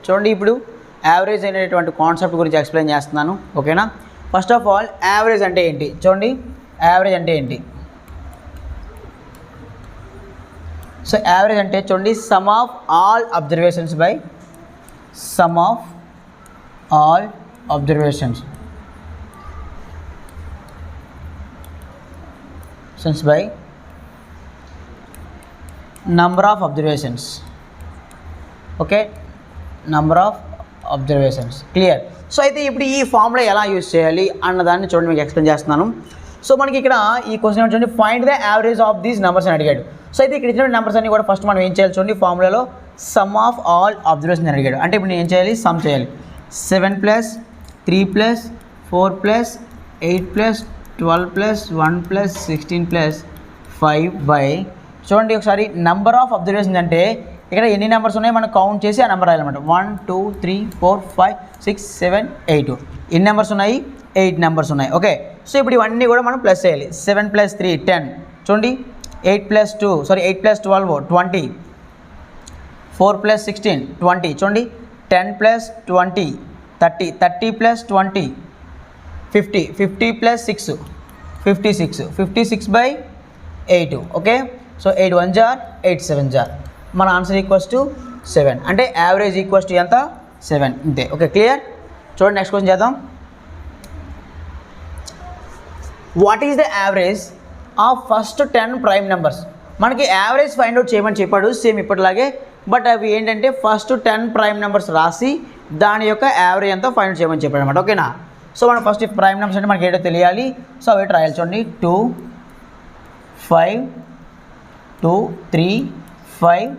చూడండి ఇప్పుడు యావరేజ్ అనేటువంటి కాన్సెప్ట్ గురించి ఎక్స్ప్లెయిన్ చేస్తున్నాను. ఓకేనా? ఫస్ట్ ఆఫ్ ఆల్ యావరేజ్ అంటే ఏంటి చూడండి. యావరేజ్ అంటే ఏంటి? సో యావరేజ్ అంటే చూడండి some of all observations by some of all observations by number of observations. Okay, number of observations. Clear? So అయితే ఇప్పుడు ఈ ఫార్ములా ఎలా యూజ్ చేయాలి అన్నదాన్ని చూడండి మీకు ఎక్స్ప్లెయిన్ చేస్తున్నాను. సో మనకి ఇక్కడ ఈ క్వశ్చన్ చూడండి, find the average of these numbers అని అడిగాడు. సో అయితే ఇక్కడ ఇచ్చిన నెంబర్స్ అన్ని కూడా ఫస్ట్ మనం ఏం చేయాలి చూడండి, ఫార్ములాలో సమ్ ఆఫ్ ఆల్ అబ్జర్వేషన్స్ అని అడిగాడు. అంటే ఇప్పుడు నేను ఏం చేయాలి, సమ్ చేయాలి. 7 + 3 + 4 + 8 + 12 + 1 + 16 + 5 బై చూడండి ఒకసారి నెంబర్ ఆఫ్ అబ్జర్వేషన్స్ అంటే ఇక్కడ ఎన్ని నెంబర్స్ ఉన్నాయి మనం కౌంట్ చేసి ఆ నెంబర్ రాయాలన్నమాట. 1 2 3 4 5 6 7 8. ఎన్ని నెంబర్స్ ఉన్నాయి? 8 నెంబర్స్ ఉన్నాయి. ఓకే, సో ఇప్పుడు ఇవన్నీ కూడా మనం ప్లస్ చేయాలి. 7 + 3 10 చూడండి, 8 + 12 20, 4 + 16 20 చూడండి, 10 + 20 30, 30 + 20 50, 50 + 6 56, 56/8. ఓకే, సో 8 1 జార్ 8 7 జార్. మన ఆన్సర్ ఈక్వల్స్ టు 7. అంటే యావరేజ్ ఈక్వల్స్ టు ఎంత? 7. అంతే. Okay, clear? చూడండి నెక్స్ట్ క్వశ్చన్ చేద్దాం. What is the average of first 10 prime numbers? మనకి యావరేజ్ ఫైండ్ అవుట్ చేయమని చెప్పాడు సేమ్ ఇప్పటిలాగే. బట్ అవి ఏంటంటే ఫస్ట్ 10 ప్రైమ్ నెంబర్స్ రాసి దాని యొక్క యావరేజ్ ఎంతో ఫైండ్ అవుట్ చేయమని చెప్పాడు అనమాట. ఓకేనా? సో మనం ఫస్ట్ ప్రైమ్ నెంబర్స్ అంటే మనకి ఏంటో తెలియాలి. సో అవి రాయాలి చూడండి. 2 5 2 3 5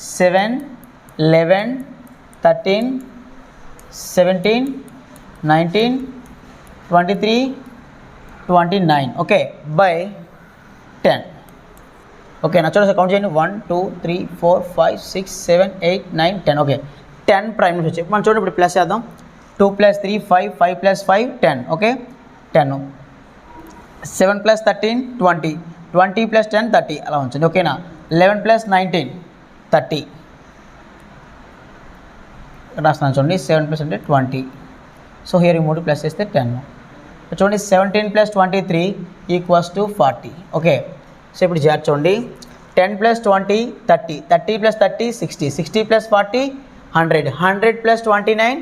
7 11 13 17 19 23 29. Okay, by 10. ఓకే, నా చూడండి కౌంట్ చేయండి. 1 2 3 4 5 6 7 8 9 10. ఓకే, 10 ప్రైమ్ నెంబర్స్ వచ్చాయి. మనం చూడండి ఇప్పుడు ప్లస్ చేద్దాం. 2 + 3 5, 5 + 5 10. ఓకే, 10. 7 + 13 20, 20 + 10 30 అలా ఉంచండి. ఓకేనా? 11 + 19 30 రాస్తున్నాను చూడండి. 7 + అంటే 20. సో హియర్ ఈ 3 ప్లస్ చేస్తే 10. చూడండి 17 + 23 = 40. ఓకే, సో ఇప్పుడు చేర్చు చూడండి. 10 + 20 30, 30 + 30 60, 60 + 40 100, 100 + 29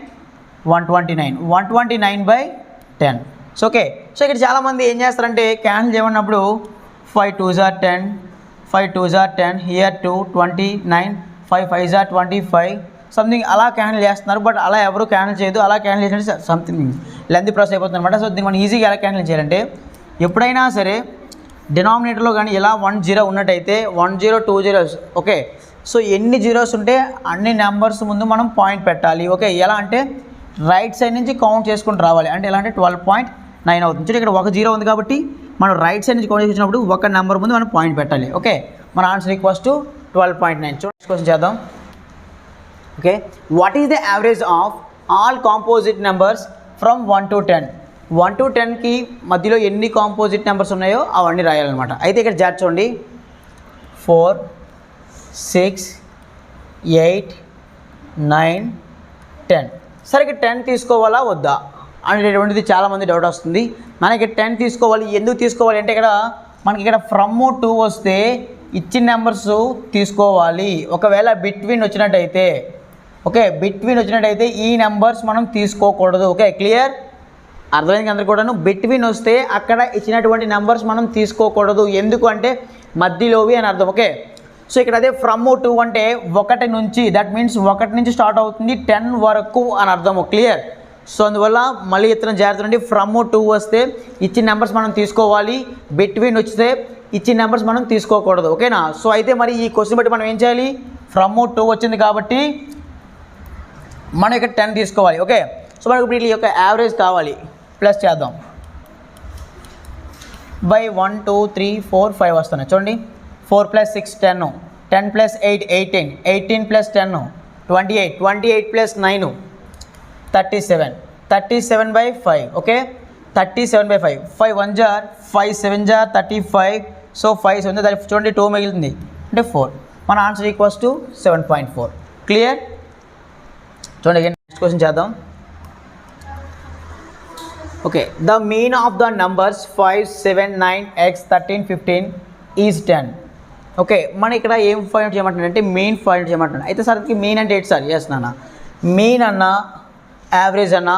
129, 129/10. సో ఓకే, సో ఇక్కడ చాలామంది ఏం చేస్తారంటే క్యాన్సిల్ చేయమన్నప్పుడు 5 2s are 10, 5 2s are 10, here 2 29, 5 5s are 25 something అలా క్యాన్సిల్ చేస్తున్నారు. బట్ అలా ఎవరు క్యాన్సిల్ చేయదు. అలా క్యాన్సిల్ చేసినట్టు సంథింగ్ లెంత్ ప్రాసెస్ అయిపోతుంది అనమాట. సో దీన్ని మనం ఈజీగా ఎలా క్యాన్సిల్ చేయాలంటే ఎప్పుడైనా సరే డినామినేటర్లో కానీ ఇలా 1 0 ఉన్నట్టయితే 1 0 2 0. ఓకే, సో ఎన్ని జీరోస్ ఉంటే అన్ని నెంబర్స్ ముందు మనం పాయింట్ పెట్టాలి. ఓకే, ఎలా అంటే రైట్ సైడ్ నుంచి కౌంట్ చేసుకుంటూ రావాలి. అంటే ఎలా అంటే 12.9 అవుతుంది. చూడండి ఇక్కడ 1 0 ఉంది కాబట్టి మనం రైట్ సైడ్ నుంచి కౌంట్ చేసినప్పుడు ఒక నెంబర్ ముందు మనం పాయింట్ పెట్టాలి. ఓకే, మన ఆన్సర్ ఈక్వల్స్ టు 12.9. చూడండి క్వశ్చన్ చేద్దాం. Okay, what is the average of all composite numbers from 1 to 10? 1 to 10కి మధ్యలో ఎన్ని కాంపోజిట్ నెంబర్స్ ఉన్నాయో అవన్నీ రాయాలన్నమాట. అయితే ఇక్కడ జాగ్రత్త చూడండి. 4 6 8 9 10. సరే ఇక్కడ 10 తీసుకోవాలా వద్దా అనేటువంటిది చాలామంది డౌట్ వస్తుంది. మనకి 10 తీసుకోవాలి. ఎందుకు తీసుకోవాలి అంటే ఇక్కడ మనకి ఇక్కడ ఫ్రమ్ 2 వస్తే ఇచ్చిన నెంబర్స్ తీసుకోవాలి. ఒకవేళ బిట్వీన్ వచ్చినట్టయితే బిట్వీన్ వచ్చినట్టయితే ఈ నెంబర్స్ మనం తీసుకోకూడదు. Okay, clear? అర్థమైంది అందరికీ కూడాను. బిట్వీన్ వస్తే అక్కడ ఇచ్చినటువంటి నెంబర్స్ మనం తీసుకోకూడదు. ఎందుకు అంటే మధ్యలోవి అని అర్థం. ఓకే, సో ఇక్కడ అదే ఫ్రమ్ 2 అంటే 1 నుంచి, దట్ మీన్స్ 1 నుంచి స్టార్ట్ అవుతుంది 10 వరకు అని అర్థము. క్లియర్? సో అందువల్ల మళ్ళీ ఇతను జాగ్రత్త నుండి ఫ్రమ్ 2 వస్తే ఇచ్చిన నెంబర్స్ మనం తీసుకోవాలి. బిట్వీన్ వస్తే ఇచ్చిన నెంబర్స్ మనం తీసుకోకూడదు. ఓకేనా? సో అయితే మరి ఈ క్వశ్చన్ బట్టి మనం ఏం చేయాలి? ఫ్రమ్ 2 వచ్చింది కాబట్టి మనం ఇక్కడ 10 తీసుకోవాలి. ఓకే, సో మనకు ఇప్పుడు ఈ యొక్క యావరేజ్ కావాలి. ప్లస్ చేద్దాం. బై 1 2 3 4 5 వస్తున్నాయి చూడండి. 4 + 6 10, 10 + 8 18, 18 + 10 28, 28 + 9 37, 37/5. ఓకే, 37/5. 5 1 jar 5 7 jar 35. సో 5 7 చూడండి 2 మిగులుతుంది అంటే 4. మన ఆన్సర్ ఈక్వల్స్ టు 7.4. క్లియర్? చూడండి అగైన్ నెక్స్ట్ క్వశ్చన్ చేద్దాం. Okay, the mean of the numbers 5, 7, 9, x, 13, 15 is 10. Okay, మన ఇక్కడ ఏం ఫైండ్ అవుట్ చేయమంటున్నాడు అంటే మెయిన్ ఫైండ్ అవుట్ చేయమంటున్నాడు. అయితే సార్ మెయిన్ అంటే ఏంటి సార్? ఎస్ నాన్న, మీన్ అన్న యావరేజ్ అన్న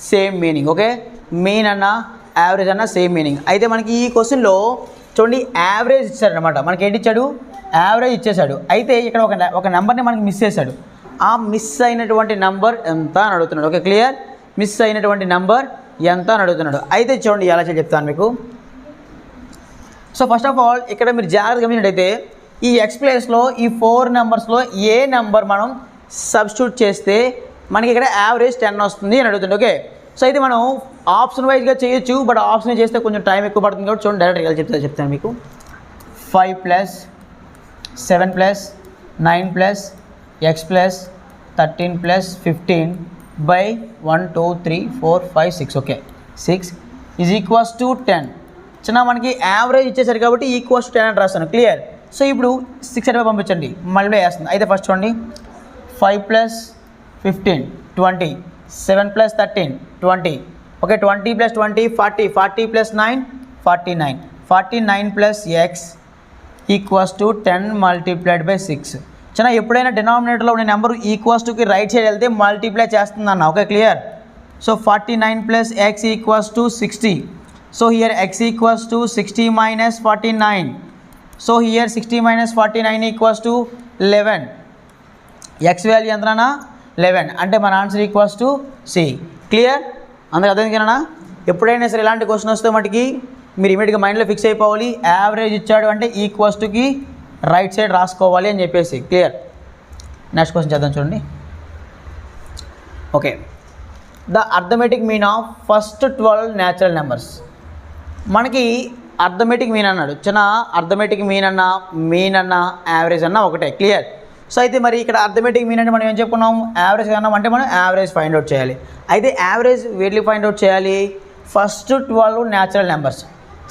సేమ్ మీనింగ్. ఓకే, మీన్ అన్న యావరేజ్ అన్న సేమ్ మీనింగ్. అయితే మనకి ఈ క్వశ్చన్లో చూడండి యావరేజ్ ఇచ్చాడు అనమాట. మనకి ఏంటి ఇచ్చాడు? యావరేజ్ ఇచ్చేసాడు. అయితే ఇక్కడ ఒక నెంబర్ని మనకి మిస్ చేశాడు. ఆ మిస్ అయినటువంటి నెంబర్ ఎంత అని అడుగుతున్నాడు. Okay, clear? మిస్ అయినటువంటి నెంబర్ ఎంత అని అడుగుతున్నాడు. అయితే చూడండి ఎలా చెప్తాను మీకు. సో ఫస్ట్ ఆఫ్ ఆల్ ఇక్కడ మీరు జాగ్రత్తగా గమనించినట్టయితే ఈ ఎక్స్ ప్లేస్లో ఈ 4 నెంబర్స్లో ఏ నెంబర్ మనం సబ్స్టిట్యూట్ చేస్తే మనకి ఇక్కడ యావరేజ్ 10 వస్తుంది అని అడుగుతుంది. ఓకే, సో అయితే మనం ఆప్షన్ వైజ్గా చేయొచ్చు, బట్ ఆప్షన్ చేస్తే కొంచెం టైం ఎక్కువ పడుతుంది కాబట్టి చూడండి డైరెక్ట్గా చెప్తాను మీకు. 5 + 7 + 9 + x + 13 + 15 by 1, 2, 3, 4, 5, 6. ఓకే, 6 = 10. చిన్న మనకి యావరేజ్ ఇచ్చేసరికి కాబట్టి ఈక్వల్స్ 10 అని రాస్తాను. క్లియర్? సో ఇప్పుడు 6 అంటే పంపించండి, మళ్ళీ వేస్తుంది. అయితే ఫస్ట్ చూడండి 5 + 15 20, 7 + 13 20. Okay, 20 + 20 40, 40 + 9 49, 49 + x = 10 multiplied by 6. చిన్న ఎప్పుడైనా డినామినేటర్లో ఉన్న నెంబర్ ఈక్వల్స్కి రైట్ సైడ్ వెళ్తే మల్టిప్లై చేస్తుందన్న. Okay, clear? So 49 + x = 60. So here x = 60 - 49. So here 60 - 49 = 11. x value ఎంతనా? 11. అంటే మన ఆన్సర్ = C. క్లియర్? అందరికి అర్థం కదనా? ఎప్పుడైనా సరే ఇలాంటి క్వశ్చన్ వస్తే మటుకి మీరు ఇమీడియట్గా మైండ్లో ఫిక్స్ అయిపోవాలి. యావరేజ్ ఇచ్చాడు అంటే ఈక్వల్స్కి రైట్ సైడ్ రాసుకోవాలి అని చెప్పేసి. క్లియర్? నెక్స్ట్ క్వశ్చన్ చేద్దాం చూడండి. Okay, the arithmetic mean of first 12 natural numbers. మనకి అర్థమెటిక్ మీన్ అన్నాడు. చిన్న అర్థమెటిక్ మీన్ అన్న యావరేజ్ అన్న ఒకటే. క్లియర్? సో అయితే మరి ఇక్కడ అర్థమెటిక్ మీన్ అంటే మనం ఏం చెప్పుకున్నాం? యావరేజ్ అన్నాం అంటే మనం యావరేజ్ ఫైండ్ అవుట్ చేయాలి. అయితే యావరేజ్ వేర్లీ ఫైండ్ అవుట్ చేయాలి? First 12 natural numbers.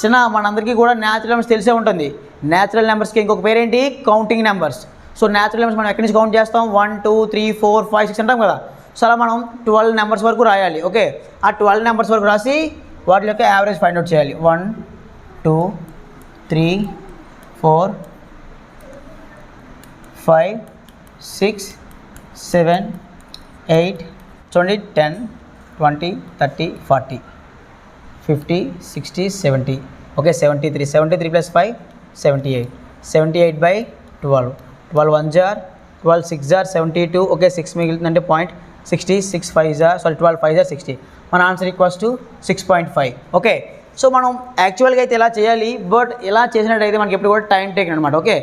చిన్న మనందరికీ కూడా న్యాచురల్ నెంబర్స్ తెలిసే ఉంటుంది. న్యాచురల్ నెంబర్స్కి ఇంకొక పేరేంటి? Counting numbers. So natural numbers మనం ఎక్కడి నుంచి కౌంట్ చేస్తాం? 1, 2, 3, 4, 5, 6 అంటాం కదా. సో అలా మనం 12 నెంబర్స్ వరకు రాయాలి. ఓకే, ఆ 12 నెంబర్స్ వరకు రాసి వాటి యొక్క యావరేజ్ ఫైండ్ అవుట్ చేయాలి. 1, 2, 3, 4, 5, 6, 7, 8 చూడండి 10, 20, 30, 40, 50, 60, 70. Okay, 73. 73 + 5 78. 78 by 12. 12 1s are 12 6s are 72. Okay, 6 మిగులుతుందంటే 0.60. 6 5s are 12 5s are 60. మన ఆన్సర్ = 6.5. ఓకే, సో మనం యాక్చువల్గా అయితే ఇలా చేయాలి, బట్ ఇలా చేసినట్టయితే మనకి ఎప్పుడు కూడా టైం టేకన్ అనమాట. ఓకే,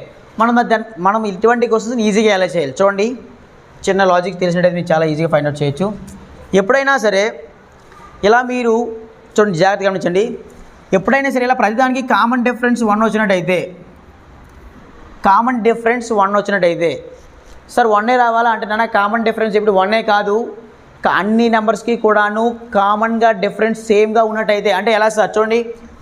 మనం ఇటువంటి క్వశ్చన్స్ ఈజీగా ఎలా చేయాలి చూడండి. చిన్న లాజిక్ తెలిసినట్టయితే మీరు చాలా ఈజీగా ఫైండ్ అవుట్ చేయొచ్చు. ఎప్పుడైనా సరే ఇలా మీరు చూడండి, జాగ్రత్తగా గమనించండి. ఎప్పుడైనా సరే ఇలా ప్రతిదానికి కామన్ డిఫరెన్స్ 1 వచ్చినట్టయితే సార్ 1 రావాలా అంటే నాన్న కామన్ డిఫరెన్స్ ఇప్పుడు 1 కాదు, అన్ని నెంబర్స్కి కూడాను కామన్గా డిఫరెన్స్ సేమ్గా ఉన్నట్టయితే అంటే ఎలా సార్? చూడండి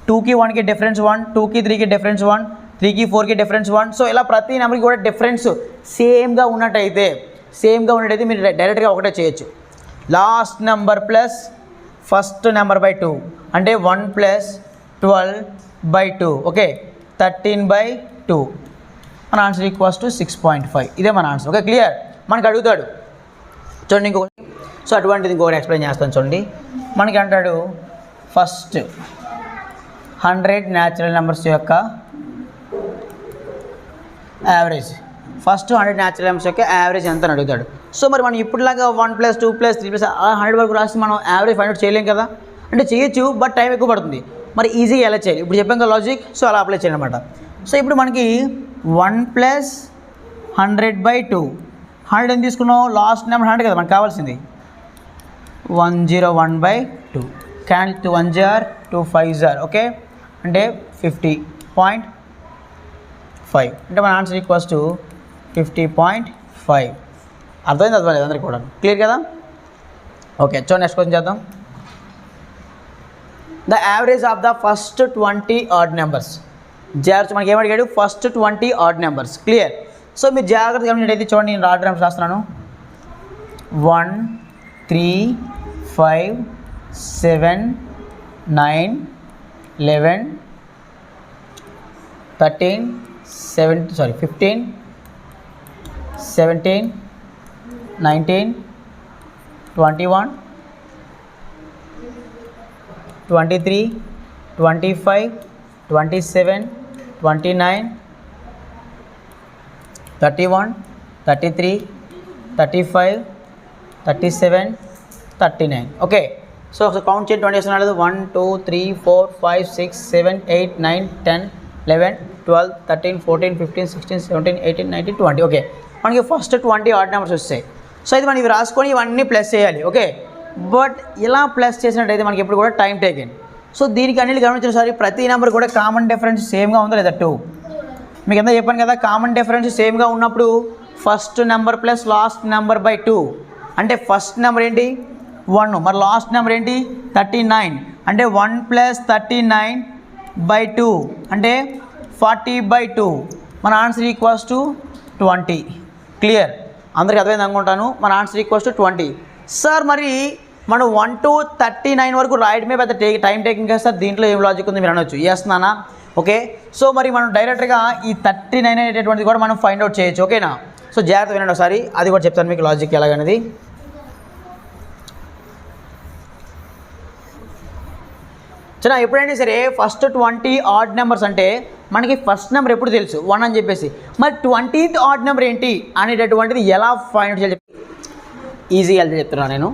2కి 1కి డిఫరెన్స్ 1, 2కి 3కి డిఫరెన్స్ 1, 3కి 4కి డిఫరెన్స్ 1. సో ఇలా ప్రతి నెంబర్కి కూడా డిఫరెన్స్ సేమ్గా ఉన్నట్టయితే మీరు డైరెక్ట్గా ఒకటే చేయొచ్చు. Last number plus first number by 2 అంటే 1 + 12/2. ఓకే, 13/2. మన ఆన్సర్ = 6.5. ఇదే మన ఆన్సర్. Okay, clear? మనకి అడుగుతాడు చూడండి ఇంకొకటి. సో అటువంటిది ఇంకొకటి ఎక్స్ప్లెయిన్ చేస్తాను చూడండి. మనకి అంటాడు ఫస్ట్ 100 న్యాచురల్ నెంబర్స్ యొక్క యావరేజ్. ఫస్ట్ 100 న్యాచురల్ నెంబర్స్ యొక్క యావరేజ్ ఎంత అని అడుగుతాడు. సో మరి మనం ఇప్పుడులాగా 1 + 2 + 3 + 100 వరకు రాసి మనం యావరేజ్ ఫైండ్ అవుట్ చేయలేం కదా. అంటే చేయొచ్చు, బట్ టైం ఎక్కువ పడుతుంది. మరి ఈజీగా ఎలా చేయాలి? ఇప్పుడు చెప్పాం కదా లాజిక్. సో అలా అప్లై చేయాలి అనమాట. సో ఇప్పుడు మనకి 1 + 100/2. 100 అని తీసుకున్నాం, లాస్ట్ నెంబర్ 100 కదా మనకు కావాల్సింది. 101/2. Can 2 1s are 2 5s are. Okay, అంటే 50.5. అంటే మన ఆన్సర్ = 50.5. అర్థమైంది అందరికీ కూడా? క్లియర్ కదా? ఓకే, చూడండి నెక్స్ట్ క్వశ్చన్ చేద్దాం. The average of the first 20 odd numbers. జాగ్రత్త మనకి ఏమడిగాడు? First 20 odd numbers. Clear? So మీరు జాగ్రత్తగా గమనించండి. చూడండి, నేను ఆడ్ నెంబర్స్ రాస్తున్నాను. 1 3 5 7 9 11 13 15 17 19 21 23 25 27 29 31 33 35 37 39 ఓకే. సో ఒకసారి కౌంట్ చేయండి 20 వస్తున్నాడు 1 2 3 4 5 6 7 8 9 10 11 12 13 14 15 16 17 18 19 20 ఓకే. మనకి ఫస్ట్ 20 ఆడ్ నెంబర్స్ వస్తాయి. సో ఇది మనం ఇవి రాసుకొని ఇవన్నీ ప్లస్ చేయాలి ఓకే. బట్ ఇలా ప్లస్ చేసినట్టయితే మనకి ఎప్పుడు కూడా టైం టేకెన్. సో దీనికి అన్నిటి గమనించిన సారి ప్రతి నెంబర్ కూడా కామన్ డిఫరెన్స్ సేమ్గా ఉందా లేదా 2. మీకు ఎంత చెప్పాను కదా, కామన్ డిఫరెన్స్ సేమ్గా ఉన్నప్పుడు first number plus last number by 2 అంటే ఫస్ట్ నెంబర్ ఏంటి 1, మరి లాస్ట్ నెంబర్ ఏంటి 39 అంటే 1 ప్లస్ 39/2 అంటే 40/2. మన ఆన్సర్ ఈక్వల్స్ టు 20. క్లియర్, అందరికి అర్థమైంది అనుకుంటాను. మన ఆన్సర్ ఈక్వల్స్ టు 20. సార్ మరి మనం 1 to 39 వరకు రాయడమే పెద్ద టైం టేకింగ్ కదా సార్, దీంట్లో ఏం లాజిక్ ఉంది మీరు అనొచ్చు. ఎస్ నానా ఓకే. సో మరి మనం డైరెక్ట్గా ఈ 39 అనేటటువంటిది కూడా మనం ఫైండ్ అవుట్ చేయొచ్చు ఓకేనా. సో జాగ్రత్త వినండి ఒకసారి, అది కూడా చెప్తాను మీకు లాజిక్ ఎలాగనేది. చిన్న ఎప్పుడైనా సరే ఫస్ట్ 20 ఆడ్ నెంబర్స్ అంటే మనకి ఫస్ట్ నెంబర్ ఎప్పుడు తెలుసు 1 అని చెప్పేసి, మరి 20th ఆడ్ నెంబర్ ఏంటి అనేటటువంటిది ఎలా ఫైండ్ అవుట్ చేయాలి ఈజీగా వెళ్తే చెప్తున్నాను నేను.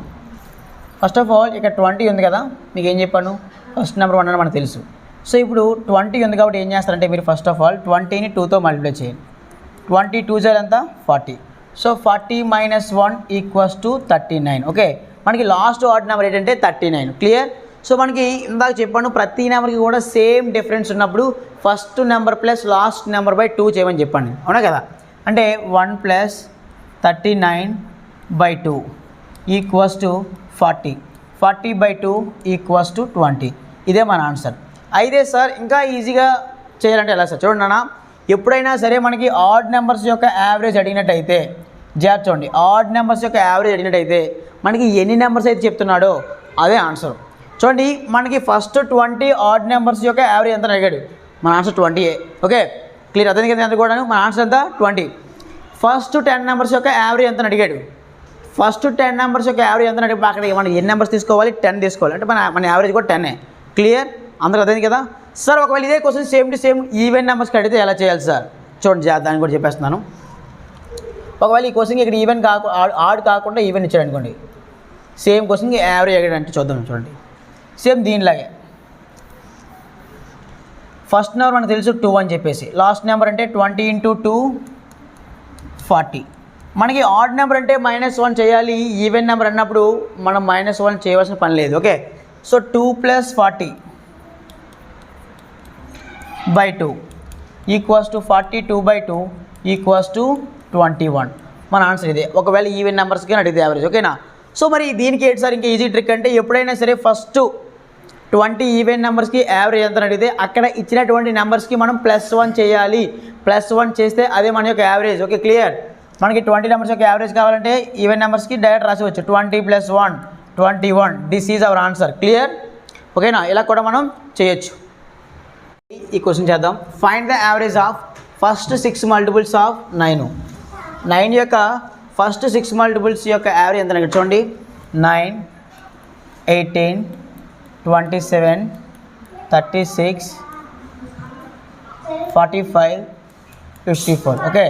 ఫస్ట్ ఆఫ్ ఆల్ ఇక్కడ 20 ఉంది కదా, మీకు ఏం చెప్పాను ఫస్ట్ నెంబర్ 1 అని మనకు తెలుసు. సో ఇప్పుడు 20 ఉంది కాబట్టి ఏం చేస్తారంటే మీరు ఫస్ట్ ఆఫ్ ఆల్ 20ని 2తో మల్టిప్లై చేయండి. 20 2 జర్ ఎంత 40. So 40 - 1 = 39 okay. మనకి లాస్ట్ ఆడ్ నెంబర్ ఏంటంటే 39. క్లియర్. సో మనకి ఇందాక చెప్పాను ప్రతి నెంబర్కి కూడా సేమ్ డిఫరెన్స్ ఉన్నప్పుడు first number plus last number by 2 చేయమని చెప్పండి, అవునా కదా. అంటే 1 + 39/2 = 40. 40/2 = 20. ఇదే మన ఆన్సర్. అయితే సార్ ఇంకా ఈజీగా చేయాలంటే ఎలా సార్ చూడండి నాన్న, ఎప్పుడైనా సరే మనకి ఆడ్ నెంబర్స్ యొక్క యావరేజ్ అడిగినట్టయితే జాగ్రత్త చూడండి, ఆడ్ నెంబర్స్ యొక్క యావరేజ్ అడిగినట్టయితే మనకి ఎన్ని నెంబర్స్ అయితే చెప్తున్నాడో అదే ఆన్సర్. చూడండి మనకి ఫస్ట్ 20 ఆడ్ నెంబర్స్ యొక్క యావరేజ్ ఎంత అడిగాడు, మన ఆన్సర్ 20 ఓకే. క్లియర్ అర్థం కదా ఎంత కూడా, మన ఆన్సర్ ఎంత 20. ఫస్ట్ 10 నెంబర్స్ యొక్క యావరేజ్ ఎంత అడిగాడు, ఫస్ట్ 10 నెంబర్స్ యొక్క యావరేజ్ ఎంత అడిగి అక్కడ మనం ఎన్ని నెంబర్స్ తీసుకోవాలి 10 తీసుకోవాలి, అంటే మన యావరేజ్ కూడా 10. క్లియర్ అందరూ అర్థమైంది కదా సార్. ఒకవేళ ఇదే question same to same even నెంబర్స్కి అడిగితే ఎలా చేయాలి సార్ చూడండి, దాన్ని కూడా చెప్పేస్తున్నాను. ఒకవేళ ఈ క్వశ్చన్కి ఇక్కడ ఈవెన్ ఆడ్ కాకుండా ఈవెన్ ఇచ్చాడు అనుకోండి, సేమ్ క్వశ్చన్కి యావరేజ్ అడిగాడు అంటే చూద్దాం చూడండి. సేమ్ దీనిలాగే ఫస్ట్ నెంబర్ మనకు తెలుసు 2 అని చెప్పేసి, లాస్ట్ నెంబర్ అంటే 20 × 2 40. మనకి ఆడ్ నెంబర్ అంటే -1 చేయాలి, ఈవెన్ నెంబర్ అన్నప్పుడు మనం -1 చేయవలసిన పని లేదు ఓకే. సో 2 + 40/2 = 42/2 = 21. మన ఆన్సర్ ఇదే. ఒకవేళ ఈవెన్ నెంబర్స్కి అడిగితే యావరేజ్ ఓకేనా. సో మరి దీనికి ఏంటి సార్ ఇంకా ఈజీ ట్రిక్ అంటే ఎప్పుడైనా సరే ఫస్ట్ 20 ఈవెన్ నెంబర్స్కి యావరేజ్ ఎంత అడిగితే అక్కడ ఇచ్చినటువంటి నెంబర్స్కి మనం +1 చేయాలి. +1 చేస్తే అదే మన యొక్క యావరేజ్ ఓకే. క్లియర్. మనకి 20 నెంబర్స్ యొక్క యావరేజ్ కావాలంటే ఈవెన్ నెంబర్స్కి డైరెక్ట్ రాసివచ్చు 20 + 1 21. This is our answer. Clear ఓకేనా. ఇలా కూడా మనం చేయొచ్చు. ఈ క్వశ్చన్ చేద్దాం. Find the average of first 6 multiples of 9. 9 యొక్క ఫస్ట్ 6 మల్టిపుల్స్ యొక్క యావరేజ్ ఎంత అడిగాడు చూడండి. 9 18 27 36 45 54 ఓకే.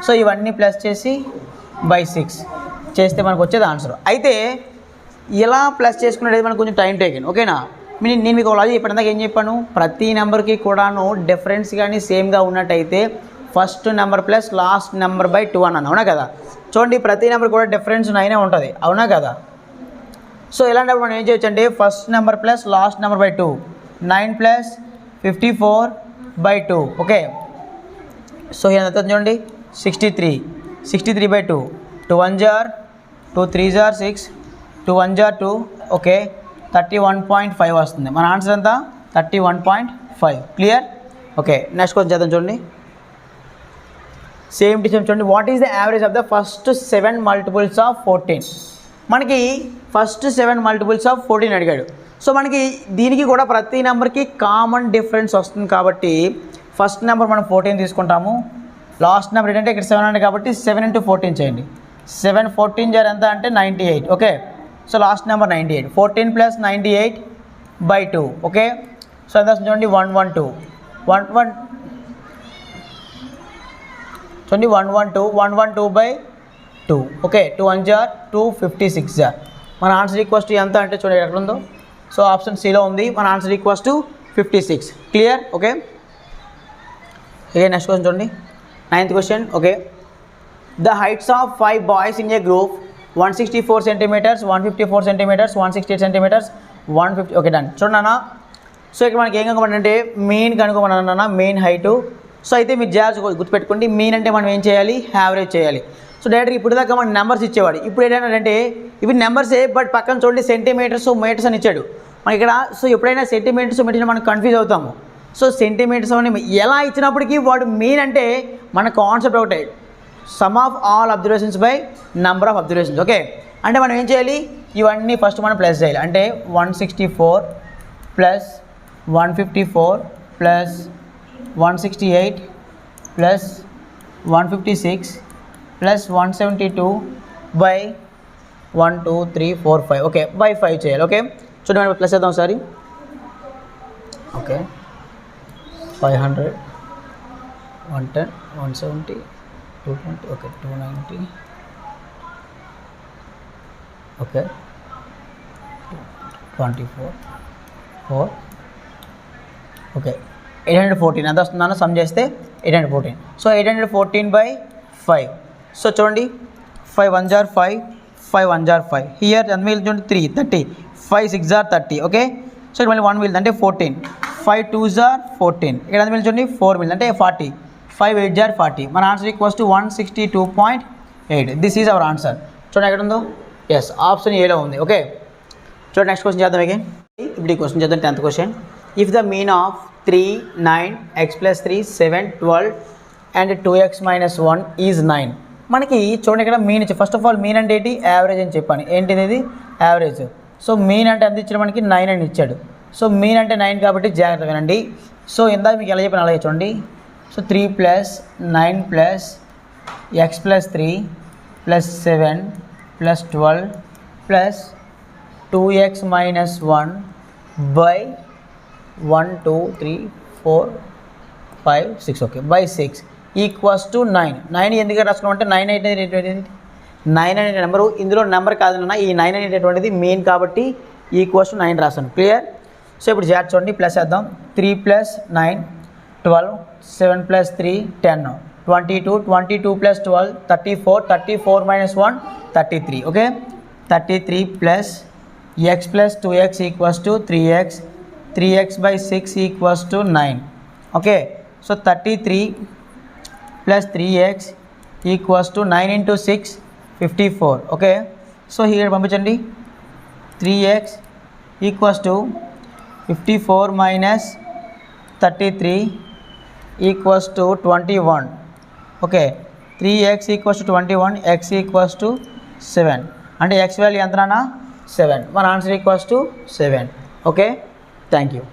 సో ఇవన్నీ ప్లస్ చేసి /6 చేస్తే మనకు వచ్చేది ఆన్సర్. అయితే ఇలా ప్లస్ చేసుకునేది మనకు కొంచెం టైం టేకెన్ ఓకేనా. నేను మీకు ఒక లాజిక్ చెప్పాను, ఇందాక ఏం చెప్పాను, ప్రతి నెంబర్కి కూడాను డిఫరెన్స్ కానీ సేమ్గా ఉన్నట్టయితే first number plus last number by 2 అన్నాను, అవునా కదా. చూడండి ప్రతి నెంబర్ కూడా డిఫరెన్స్ 9 ఉంటుంది, అవునా కదా. సో ఇలాంటప్పుడు మనం ఏం చేయొచ్చు అంటే first number plus last number by 2, 9 + 54/2 okay. So ఎంత చూడండి 63, 63/2, 2 1 * 2 3 * 6, 2 1 * 2 ఓకే. 31.5 వస్తుంది. మన ఆన్సర్ ఎంత 31.5. Clear okay. నెక్స్ట్ క్వశ్చన్ చేద్దాం చూడండి. సేమ్ డిస్టెన్స్ చూడండి. What is the average of the first 7 multiples of 14? మనకి ఫస్ట్ 7 మల్టిపుల్స్ ఆఫ్ 14 అడిగాడు. సో మనకి దీనికి కూడా ప్రతి నెంబర్కి కామన్ డిఫరెన్స్ వస్తుంది కాబట్టి ఫస్ట్ నెంబర్ మనం 14 తీసుకుంటాము. లాస్ట్ నెంబర్ ఏంటంటే ఇక్కడ 7 అంటే కాబట్టి 7 × 14 చేయండి. 7 14 జార్ ఎంత అంటే 98. Okay, so last number 98. 14 + 98/2. Okay, so ఎంత వస్తుంది చూడండి 112. 112/2. ఓకే, 2 1 జార్ 2 56 జార్. మన ఆన్సర్ ఈక్వల్స్ టు ఎంత అంటే చూడండి ఎక్కడ ఉందో. సో ఆప్షన్ సిలో ఉంది. మన answer equals to 56. Clear? Okay, okay next question చూడండి. 9th question. Okay, the heights of 5 boys in a group 164 centimetres, 154 centimetres, 168 centimetres, 150. Okay done. చూడన్నా, సో ఇక్కడ మనకి ఏం కనుక్కోమనంటే మెయిన్ కనుక్కోమన్నా, మెయిన్ హైటు. సో అయితే మీరు జాగ్రత్తగా గుర్తుపెట్టుకోండి, మీన్ అంటే మనం ఏం చేయాలి, యావరేజ్ చేయాలి. సో డైరెక్ట్గా ఇప్పుడు దాకా మనకి నెంబర్స్ ఇచ్చేవాడు. ఇప్పుడు ఏంటంటే ఇవి నెంబర్సే, బట్ పక్కన చూడండి సెంటీమీటర్స్ మీటర్స్ అని ఇచ్చాడు మనకి ఇక్కడ. సో ఎప్పుడైనా సెంటీమీటర్స్ మీటర్స్ మనం కన్ఫ్యూజ్ అవుతాము. సో సెంటీమీటర్స్ అని ఎలా ఇచ్చినప్పటికీ వాడు మెయిన్ అంటే మన కాన్సెప్ట్ ఒకటే, some of all observations by number of observations. Okay, అంటే మనం ఏం చేయాలి, ఇవన్నీ ఫస్ట్ మనం ప్లస్ చేయాలి. అంటే 164 + 154 + 168 + 156 + 172/1 2 3 4 5. ఓకే, బై 5 చేయాలి. ఓకే, చూడండి మనం ప్లస్ చేద్దాం ఒకసారి. ఓకే, 500 110 170 220. ఓకే, 290. ఓకే, 24 4. ఓకే, 814 ఎంత వస్తుందన్న సమ్ చేస్తే 814. సో 814/5. సో చూడండి 5 1 జార్ 5, 5 1 జార్ 5. హియర్ ఎంత మిగిలింది చూడండి 3 30. 5 6 జార్ 30. ఓకే, సో ఇక్కడ మళ్ళీ 1 మిగిలింది అంటే 14. 5 2 జార్ 14. ఇక్కడ ఎంత మిగిలింది చూడండి 4 మిగిలింది అంటే 40. 5 8 జార్ 40. మన answer equals to 162.8. This is our answer. చూడండి ఎక్కడ ఉందో, ఎస్ ఆప్షన్ ఏలో ఉంది. ఓకే, చూడండి నెక్స్ట్ క్వశ్చన్ చేద్దాం. అగైన్ ఇప్పుడు ఈ క్వశ్చన్ చేద్దాం. 10th question. If the mean of 3 9 x + 3 7 12 and 2x - 1 is 9. మనకి చూడండి ఇక్కడ మీన్ ఇచ్చి, ఫస్ట్ ఆఫ్ ఆల్ మీన్ అంటే ఏంటి, యావరేజ్ అని చెప్పాను. ఏంటిది ఇది, యావరేజ్. సో మీన్ అంటే ఎంత ఇచ్చాడు మనకి, 9 అని ఇచ్చాడు. సో మీన్ అంటే 9 కాబట్టి జాగ్రత్తగా వినండి. సో ఇందాక మీకు ఎలా చెప్పిన అలాగే చూడండి. So 3 + 9 + x + 3 + 7 + 12 + 2x - 1/1 2 3 4 5 6. Okay, by 6 equals to 9. 9 ఎందుకు రాసుకున్నామంటే 9 అనేటువంటిది 9 అనే నెంబరు ఇందులో నెంబర్ కాదన్నా, ఈ 9 అనేటువంటిది మెయిన్ కాబట్టి ఈక్వల్స్ టు 9 రాసాను. క్లియర్? సో ఇప్పుడు జాగ్రత్త చూడండి, ప్లస్ చేద్దాం. 3 + 9 12, 7 + 3 10, 22 22 + 12 34, 34 - 1 33. Okay, 33 + x + 2x equals to 3x, 3x/6 equals to 9. Okay, so 33 + 3x equals to 9 × 6 54. Okay, so ఇక్కడ పంపించండి. 3x equals to 54 - 33 equals to 21. Okay, 3x equals to 21, x equals to 7. అంటే x value ఎంతనా 7. మన answer equals to 7. Okay, thank you.